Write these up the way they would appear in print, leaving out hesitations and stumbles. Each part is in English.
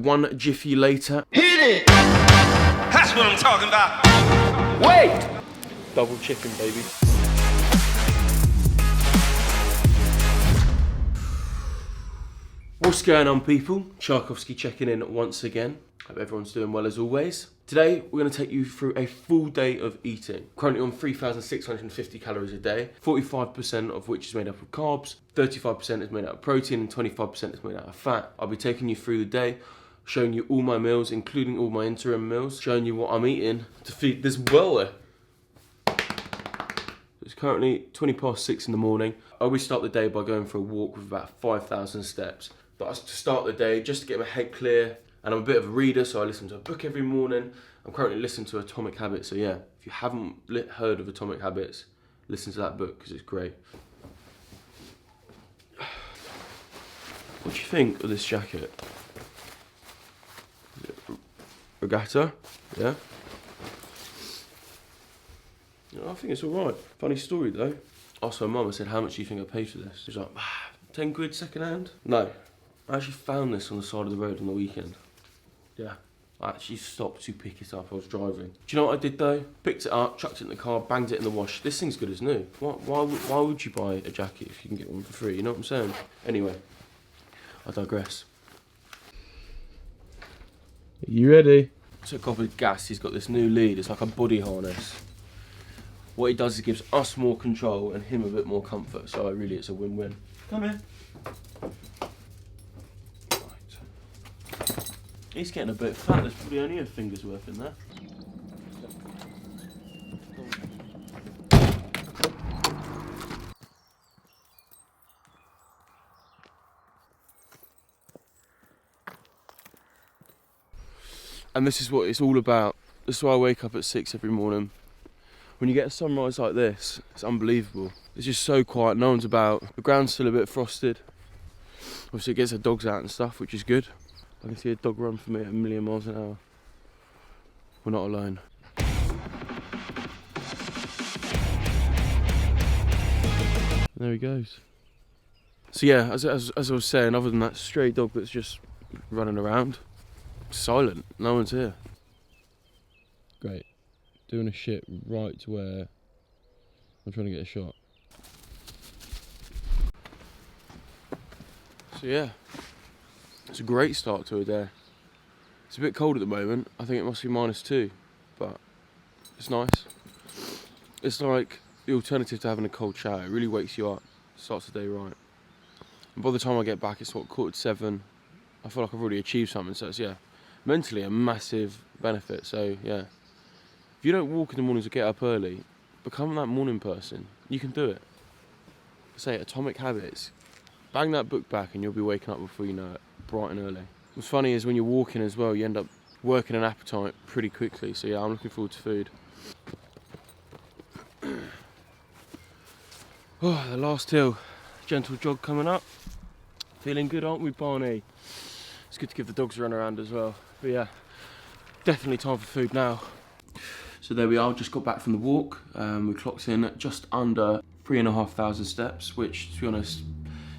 one jiffy later. Hit it! That's what I'm talking about. Wait! Double chicken, baby. What's going on, people? Tschaikowsky checking in once again. Hope everyone's doing well as always. Today, we're going to take you through a full day of eating. Currently on 3,650 calories a day, 45% of which is made up of carbs, 35% is made out of protein, and 25% is made out of fat. I'll be taking you through the day, showing you all my meals, including all my interim meals, showing you what I'm eating to feed this well. It's currently 6:20 in the morning. I always start the day by going for a walk with about 5,000 steps. But to start the day, just to get my head clear, and I'm a bit of a reader, so I listen to a book every morning. I'm currently listening to Atomic Habits, so yeah, if you haven't heard of Atomic Habits, listen to that book, because it's great. What do you think of this jacket? Is it regatta? Yeah? I think it's alright. Funny story though. Asked my mum, I said, how much do you think I paid for this? She was like, 10 quid second hand? No. I actually found this on the side of the road on the weekend. Yeah. I actually stopped to pick it up. I was driving. Do you know what I did though? Picked it up, chucked it in the car, banged it in the wash. This thing's good as new. Why would you buy a jacket if you can get one for free? You know what I'm saying? Anyway, I digress. Are you ready? Took off with gas. He's got this new lead. It's like a body harness. What he does is gives us more control and him a bit more comfort. So really, it's a win-win. Come here. He's getting a bit fat, there's probably only a finger's worth in there. And this is what it's all about. This is why I wake up at 6 every morning. When you get a sunrise like this, it's unbelievable. It's just so quiet, no one's about. The ground's still a bit frosted. Obviously it gets the dogs out and stuff, which is good. I can see a dog run for me at 1,000,000 miles an hour. We're not alone. And there he goes. So yeah, as I was saying, other than that stray dog that's just running around, silent, no one's here. Great. Doing a shit right to where I'm trying to get a shot. So yeah. It's a great start to a day. It's a bit cold at the moment. I think it must be -2, but it's nice. It's like the alternative to having a cold shower. It really wakes you up, starts the day right. And by the time I get back, it's what, 7:15. I feel like I've already achieved something. So it's, yeah, mentally a massive benefit. So yeah, if you don't walk in the mornings or get up early, become that morning person. You can do it. Say Atomic Habits. Bang that book back and you'll be waking up before you know it. Bright and early. What's funny is when you're walking as well, you end up working an appetite pretty quickly. So yeah, I'm looking forward to food. Oh, the last hill. Gentle jog coming up. Feeling good, aren't we, Barney? It's good to give the dogs a run around as well. But yeah, definitely time for food now. So there we are, just got back from the walk. We clocked in at just under 3,500 steps, which, to be honest,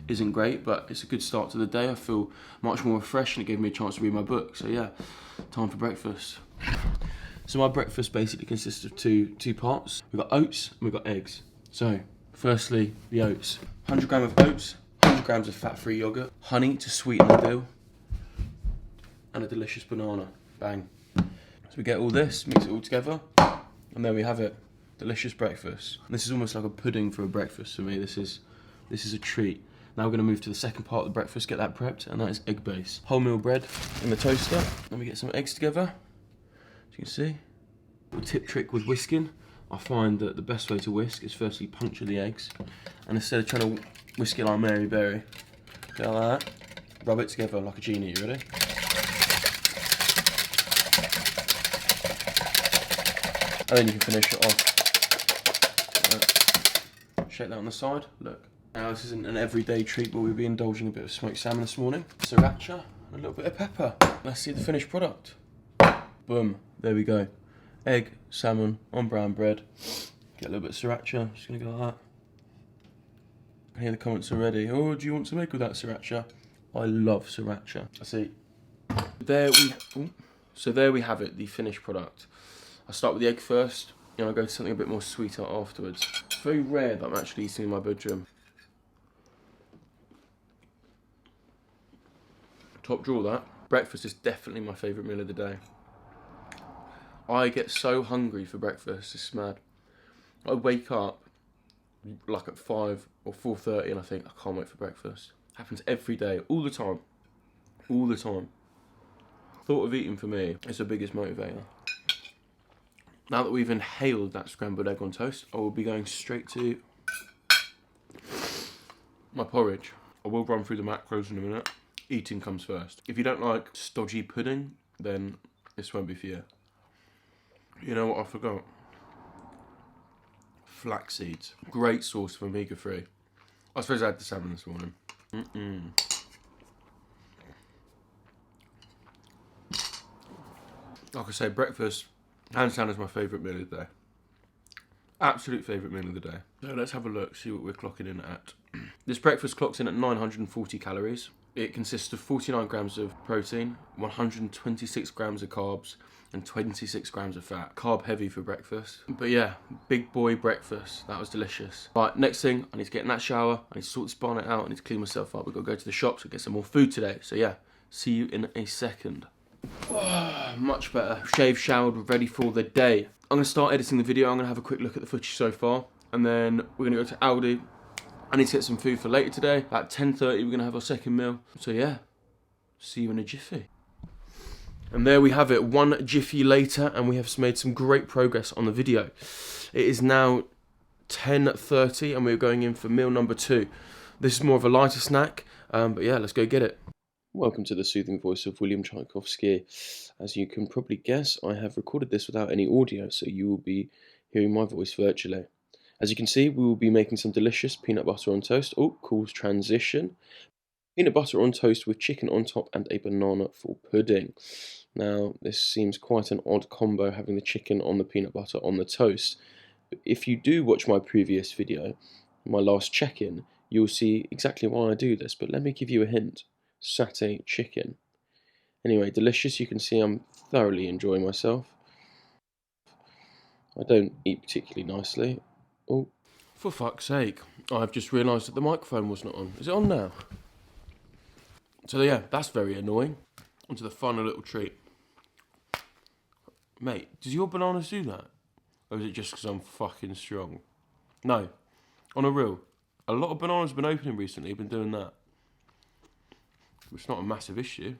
isn't great, but it's a good start to the day. I feel much more refreshed and it gave me a chance to read my book. So yeah, time for breakfast. So my breakfast basically consists of two parts. We've got oats and we've got eggs. So firstly, the oats. 100 grams of oats, 100 grams of fat-free yogurt, honey to sweeten the deal, and a delicious banana. Bang. So we get all this, mix it all together, and there we have it. Delicious breakfast. And this is almost like a pudding for a breakfast for me. This is a treat. Now we're going to move to the second part of the breakfast, get that prepped, and that is egg base. Wholemeal bread in the toaster. Then we get some eggs together, as you can see. A tip trick with whisking, I find that the best way to whisk is firstly puncture the eggs, and instead of trying to whisk it like Mary Berry, go like that, rub it together like a genie. You ready? And then you can finish it off. Shake that on the side, look. Now this isn't an everyday treat, but we'll be indulging a bit of smoked salmon this morning. Sriracha, and a little bit of pepper. Let's see the finished product. Boom, there we go. Egg, salmon, on brown bread. Get a little bit of sriracha, just gonna go like that. I hear the comments already. Oh, do you want to make with that sriracha? I love sriracha. I see. So there we have it, the finished product. I start with the egg first, and I'll go to something a bit more sweeter afterwards. It's very rare that I'm actually eating in my bedroom. Top drawer that. Breakfast is definitely my favourite meal of the day. I get so hungry for breakfast, it's mad. I wake up like at 5 or 4:30 and I think, I can't wait for breakfast. Happens every day, all the time. All the time. Thought of eating for me is the biggest motivator. Now that we've inhaled that scrambled egg on toast, I will be going straight to my porridge. I will run through the macros in a minute. Eating comes first. If you don't like stodgy pudding, then this won't be for you. You know what I forgot? Flax seeds. Great source of omega-3. I suppose I had the salmon this morning. Like I say, breakfast, hands down, is my favourite meal of the day. Absolute favourite meal of the day. So let's have a look, see what we're clocking in at. This breakfast clocks in at 940 calories. It consists of 49 grams of protein, 126 grams of carbs, and 26 grams of fat. Carb heavy for breakfast. But yeah, big boy breakfast. That was delicious. Right, next thing, I need to get in that shower. I need to sort this bonnet out. I need to clean myself up. We've got to go to the shops and get some more food today. So yeah, see you in a second. Oh, much better. Shaved, showered, ready for the day. I'm going to start editing the video. I'm going to have a quick look at the footage so far. And then we're going to go to Aldi. I need to get some food for later today. At 10:30, we're going to have our second meal. So yeah, see you in a jiffy. And there we have it, one jiffy later, and we have made some great progress on the video. It is now 10:30, and we're going in for meal number 2. This is more of a lighter snack, but yeah, let's go get it. Welcome to the soothing voice of William Tschaikowsky. As you can probably guess, I have recorded this without any audio, so you will be hearing my voice virtually. As you can see, we will be making some delicious peanut butter on toast. Oh, cool transition. Peanut butter on toast with chicken on top and a banana for pudding. Now, this seems quite an odd combo, having the chicken on the peanut butter on the toast. But if you do watch my previous video, my last check-in, you'll see exactly why I do this. But let me give you a hint. Satay chicken. Anyway, delicious. You can see I'm thoroughly enjoying myself. I don't eat particularly nicely. Oh, for fuck's sake. I've just realised that the microphone was not on. Is it on now? So yeah, that's very annoying. Onto the final little treat. Mate, does your bananas do that? Or is it just because I'm fucking strong? No. On a real. A lot of bananas have been opening recently, been doing that. It's not a massive issue.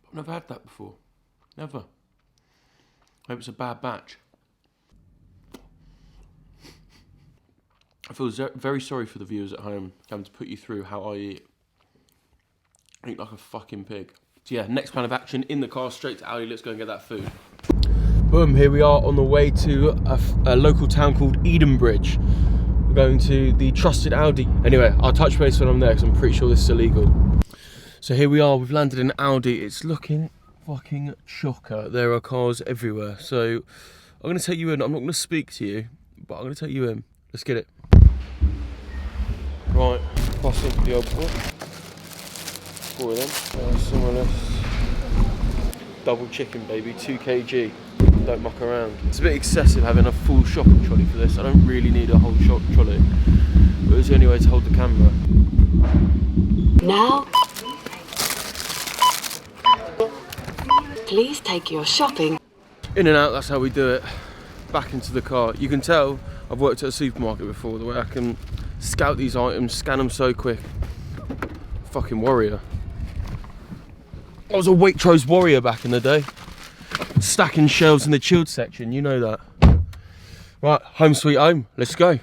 I've never had that before. Never. I hope it's a bad batch. I feel very sorry for the viewers at home, having to put you through how I eat. I eat like a fucking pig. So yeah, next plan of action, in the car, straight to Aldi. Let's go and get that food. Boom, here we are on the way to a local town called Edenbridge. We're going to the trusted Aldi. Anyway, I'll touch base when I'm there because I'm pretty sure this is illegal. So here we are, we've landed in Aldi. It's looking fucking chocker. There are cars everywhere. So I'm going to take you in. I'm not going to speak to you, but I'm going to take you in. Let's get it. Right, pass into the old book. 4 of them. Some of this. Double chicken, baby, 2 kg. Don't muck around. It's a bit excessive having a full shopping trolley for this. I don't really need a whole shopping trolley. But it's the only way to hold the camera. Now, please take your shopping. In and out, that's how we do it. Back into the car. You can tell I've worked at a supermarket before, the way I can scout these items, scan them so quick. Fucking warrior. I was a Waitrose warrior back in the day. Stacking shelves in the chilled section, you know that. Right, home sweet home, let's go.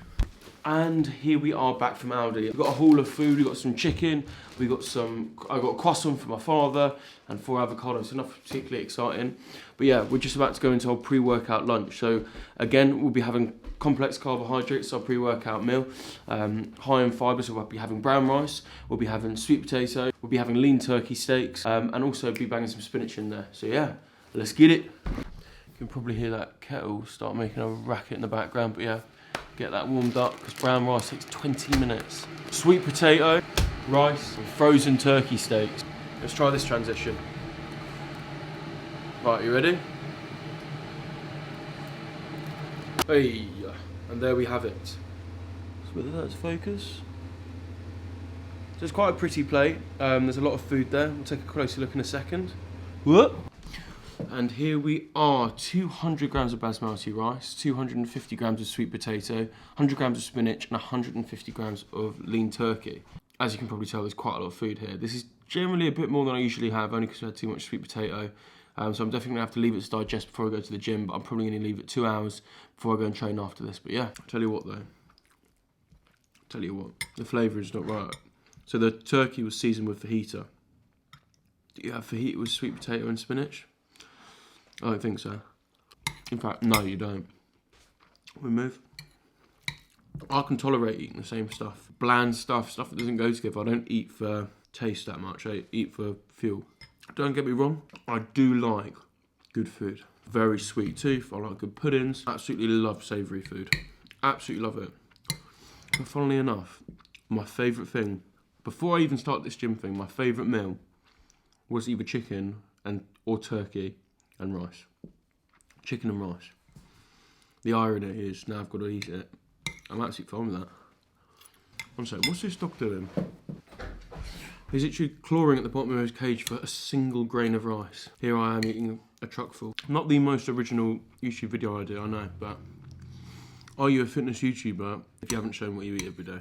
And here we are back from Aldi. We've got a haul of food, we've got some chicken, I got a croissant for my father, and 4 avocados, so nothing particularly exciting. But yeah, we're just about to go into our pre-workout lunch. So again, we'll be having complex carbohydrates, our pre-workout meal. High in fibre, so we'll be having brown rice, we'll be having sweet potato, we'll be having lean turkey steaks, and also be banging some spinach in there. So yeah, let's get it. You can probably hear that kettle start making a racket in the background, but yeah, get that warmed up, because brown rice takes 20 minutes. Sweet potato, rice, and frozen turkey steaks. Let's try this transition. Right, you ready? Hey, and there we have it. So whether that's focus. So it's quite a pretty plate. There's a lot of food there. We'll take a closer look in a second. Whoop. And here we are, 200 grams of basmati rice, 250 grams of sweet potato, 100 grams of spinach, and 150 grams of lean turkey. As you can probably tell, there's quite a lot of food here. This is generally a bit more than I usually have, only because I had too much sweet potato. So I'm definitely going to have to leave it to digest before I go to the gym, but I'm probably going to leave it 2 hours before I go and train after this. But yeah, I'll tell you what though. The flavour is not right. So the turkey was seasoned with fajita. Do you have fajita with sweet potato and spinach? I don't think so. In fact, no, you don't. We move. I can tolerate eating the same stuff. Bland stuff that doesn't go together. I don't eat for taste that much. I eat for fuel. Don't get me wrong, I do like good food. Very sweet tooth, I like good puddings. Absolutely love savoury food. Absolutely love it. But funnily enough, my favourite thing, before I even started this gym thing, my favourite meal was either chicken or turkey and rice. Chicken and rice. The irony is, now I've got to eat it. I'm absolutely fine with that. One second, what's this dog doing? He's literally clawing at the bottom of his cage for a single grain of rice. Here I am eating a truckful. Not the most original YouTube video idea, I know, but are you a fitness YouTuber if you haven't shown what you eat every day?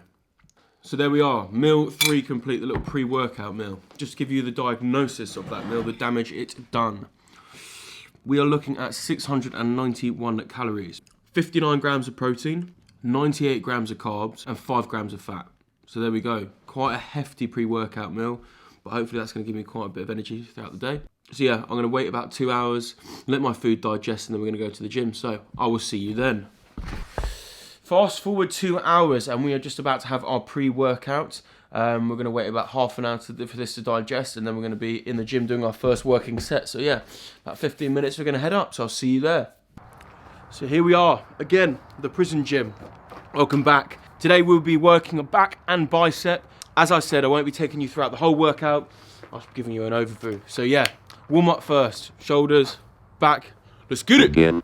So there we are, meal 3 complete, the little pre-workout meal. Just to give you the diagnosis of that meal, the damage it's done. We are looking at 691 calories, 59 grams of protein, 98 grams of carbs, and 5 grams of fat. So there we go, quite a hefty pre-workout meal, but hopefully that's going to give me quite a bit of energy throughout the day. So yeah, I'm going to wait about 2 hours, let my food digest, and then we're going to go to the gym. So I will see you then. Fast forward 2 hours, and we are just about to have our pre-workout. We're going to wait about half an hour for this to digest, and then we're going to be in the gym doing our first working set. So yeah, about 15 minutes we're going to head up, so I'll see you there. So here we are, again, the prison gym. Welcome back. Today we'll be working a back and bicep. As I said, I won't be taking you throughout the whole workout. I'll be giving you an overview. So yeah, warm up first. Shoulders, back. Let's get it. Again.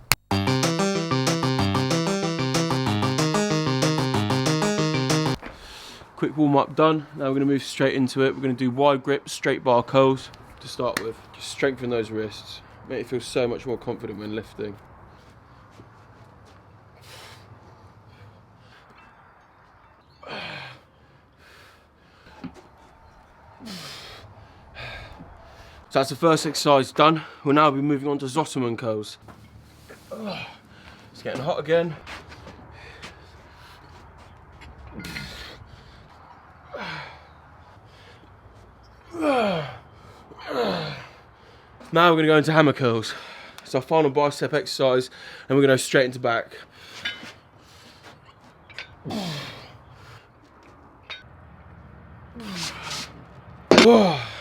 Quick warm up done. Now we're going to move straight into it. We're going to do wide grip, straight bar curls to start with. Just strengthen those wrists. Make you feel so much more confident when lifting. So that's the first exercise done. We'll now be moving on to Zottoman curls. It's getting hot again. Now we're going to go into hammer curls. It's our final bicep exercise, and we're going to go straight into back.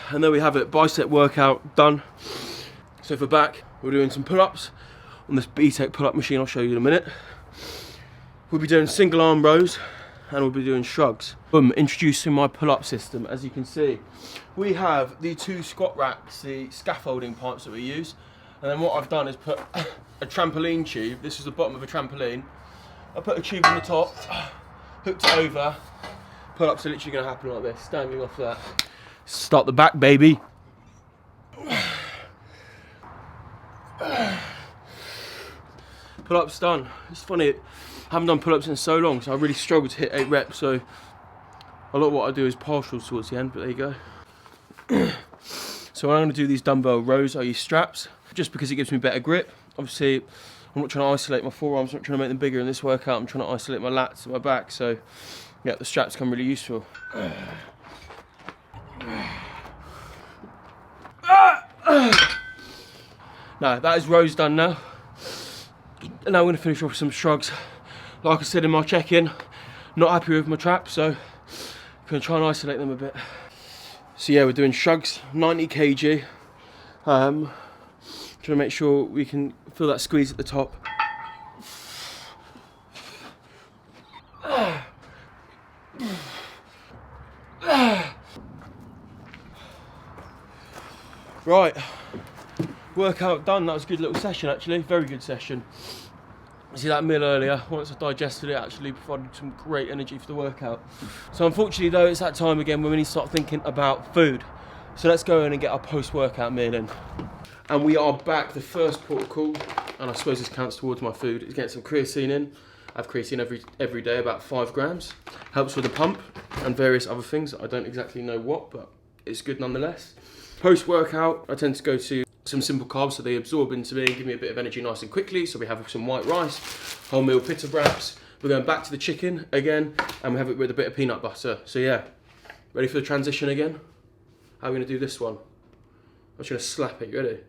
And there we have it, bicep workout done. So for back, we're doing some pull-ups on this B-Tech pull-up machine. I'll show you in a minute. We'll be doing single arm rows, and we'll be doing shrugs. Boom, introducing my pull-up system. As you can see, we have the 2 squat racks, the scaffolding pipes that we use. And then what I've done is put a trampoline tube. This is the bottom of a trampoline. I put a tube on the top, hooked it over. Pull-ups are literally gonna happen like this, standing off that. Start the back, baby. Pull-ups done. It's funny, I haven't done pull-ups in so long, so I really struggled to hit 8 reps, so a lot of what I do is partial towards the end, but there you go. So when I'm going to do these dumbbell rows, I use straps, just because it gives me better grip. Obviously, I'm not trying to isolate my forearms, I'm not trying to make them bigger in this workout, I'm trying to isolate my lats and my back, so yeah, the straps come really useful. Now, that is rows done now. And now I'm going to finish off with some shrugs. Like I said in my check-in, not happy with my traps, so I'm going to try and isolate them a bit. So yeah, we're doing shrugs, 90 kg. Trying to make sure we can feel that squeeze at the top. Right, workout done. That was a good little session actually, very good session. See that meal earlier, once I digested it, actually provided some great energy for the workout. So unfortunately though, it's that time again when we need to start thinking about food. So let's go in and get our post-workout meal in. And we are back. The first port of call, and I suppose this counts towards my food, is getting some creatine in. I have creatine every day, about 5 grams. Helps with the pump and various other things. I don't exactly know what, but it's good nonetheless. Post-workout, I tend to go to some simple carbs so they absorb into me and give me a bit of energy nice and quickly. So we have some white rice, wholemeal pita wraps. We're going back to the chicken again, and we have it with a bit of peanut butter. So yeah, ready for the transition again? How are we going to do this one? I'm just going to slap it. You ready?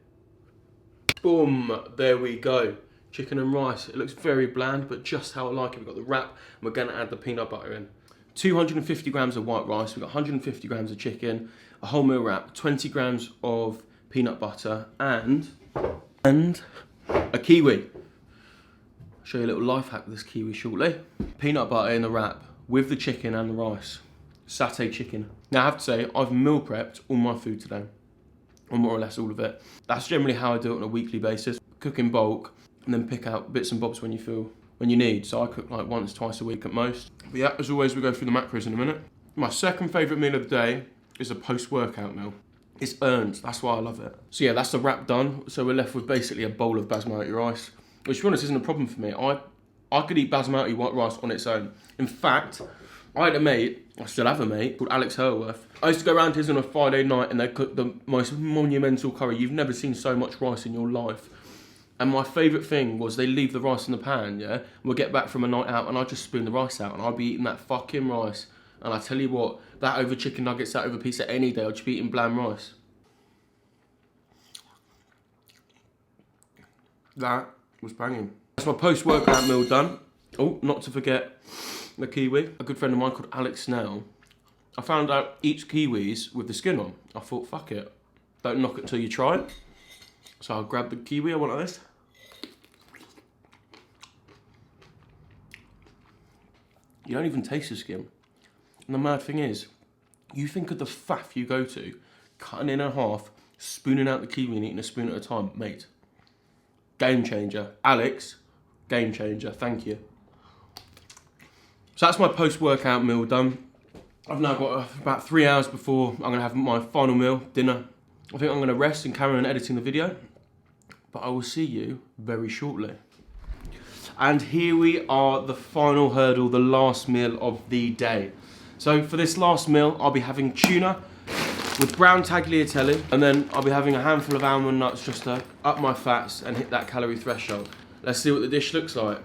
Boom, there we go. Chicken and rice. It looks very bland, but just how I like it. We've got the wrap, and we're going to add the peanut butter in. 250 grams of white rice, we've got 150 grams of chicken, a wholemeal wrap, 20 grams of peanut butter, and a kiwi. I'll show you a little life hack with this kiwi shortly. Peanut butter in the wrap with the chicken and the rice. Satay chicken. Now I have to say, I've meal prepped all my food today, or more or less all of it. That's generally how I do it on a weekly basis. Cook in bulk, and then pick out bits and bobs when you need. So I cook like once, twice a week at most. But yeah, as always, we go through the macros in a minute. My second favourite meal of the day is a post-workout meal. It's earned, that's why I love it. So yeah, that's the wrap done. So we're left with basically a bowl of basmati rice, which to be honest isn't a problem for me. I could eat basmati white rice on its own. In fact, I had a mate, I still have a mate, called Alex Herworth. I used to go around his on a Friday night and they cooked the most monumental curry. You've never seen so much rice in your life. And my favourite thing was they leave the rice in the pan, yeah? We'll get back from a night out and I'd just spoon the rice out and I'd be eating that fucking rice. And I tell you what, that over chicken nuggets, that over pizza any day, I'd just be eating bland rice. That was banging. That's my post-workout meal done. Oh, not to forget the kiwi. A good friend of mine called Alex Snell. I found out eats kiwis with the skin on. I thought, fuck it. Don't knock it till you try it. So I'll grab the kiwi, I want like this. You don't even taste the skin. And the mad thing is, you think of the faff you go to, cutting in half, spooning out the kiwi and eating a spoon at a time, mate. Game changer. Alex, game changer, thank you. So that's my post-workout meal done. I've now got about 3 hours before I'm gonna have my final meal, dinner. I think I'm gonna rest and carry on editing the video, but I will see you very shortly. And here we are, the final hurdle, the last meal of the day. So for this last meal, I'll be having tuna with brown tagliatelle, and then I'll be having a handful of almond nuts just to up my fats and hit that calorie threshold. Let's see what the dish looks like.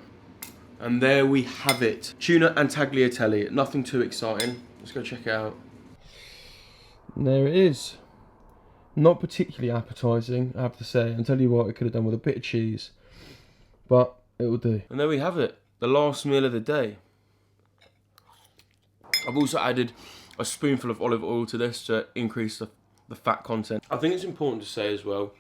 And there we have it. Tuna and tagliatelle, nothing too exciting. Let's go check it out. And there it is. Not particularly appetizing, I have to say. And tell you what, I could have done with a bit of cheese, but it will do. And there we have it, the last meal of the day. I've also added a spoonful of olive oil to this to increase the fat content. I think it's important to say as well,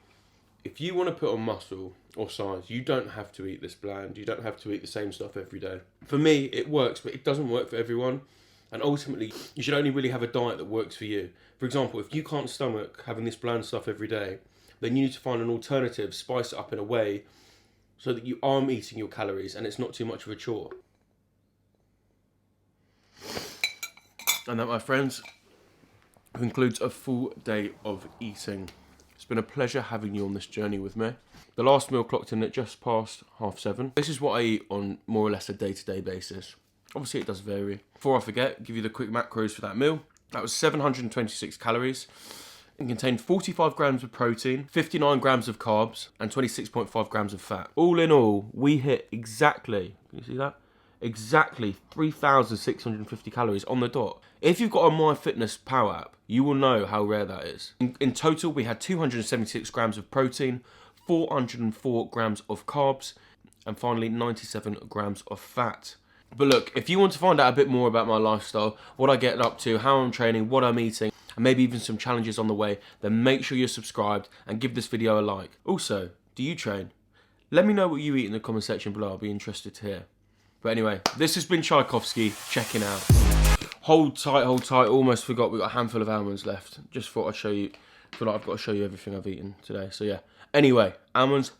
if you want to put on muscle or size, you don't have to eat this bland. You don't have to eat the same stuff every day. For me, it works, but it doesn't work for everyone. And ultimately, you should only really have a diet that works for you. For example, if you can't stomach having this bland stuff every day, then you need to find an alternative, spice it up in a way so that you are eating your calories and it's not too much of a chore. And that, my friends, concludes a full day of eating. It's been a pleasure having you on this journey with me. The last meal clocked in at just past 7:30. This is what I eat on more or less a day-to-day basis. Obviously it does vary. Before I forget, give you the quick macros for that meal. That was 726 calories. It contained 45 grams of protein, 59 grams of carbs, and 26.5 grams of fat. All in all, we hit exactly, can you see that? Exactly 3,650 calories on the dot. If you've got a MyFitnessPal app, you will know how rare that is. In total, we had 276 grams of protein, 404 grams of carbs, and finally 97 grams of fat. But look, if you want to find out a bit more about my lifestyle, what I get up to, how I'm training, what I'm eating, and maybe even some challenges on the way, then make sure you're subscribed and give this video a like. Also, do you train? Let me know what you eat in the comment section below. I'll be interested to hear. But anyway, this has been Tschaikowsky checking out. Hold tight, hold tight. Almost forgot we've got a handful of almonds left. Just thought I'd show you I feel like I've got to show you everything I've eaten today. So yeah. Anyway, almonds.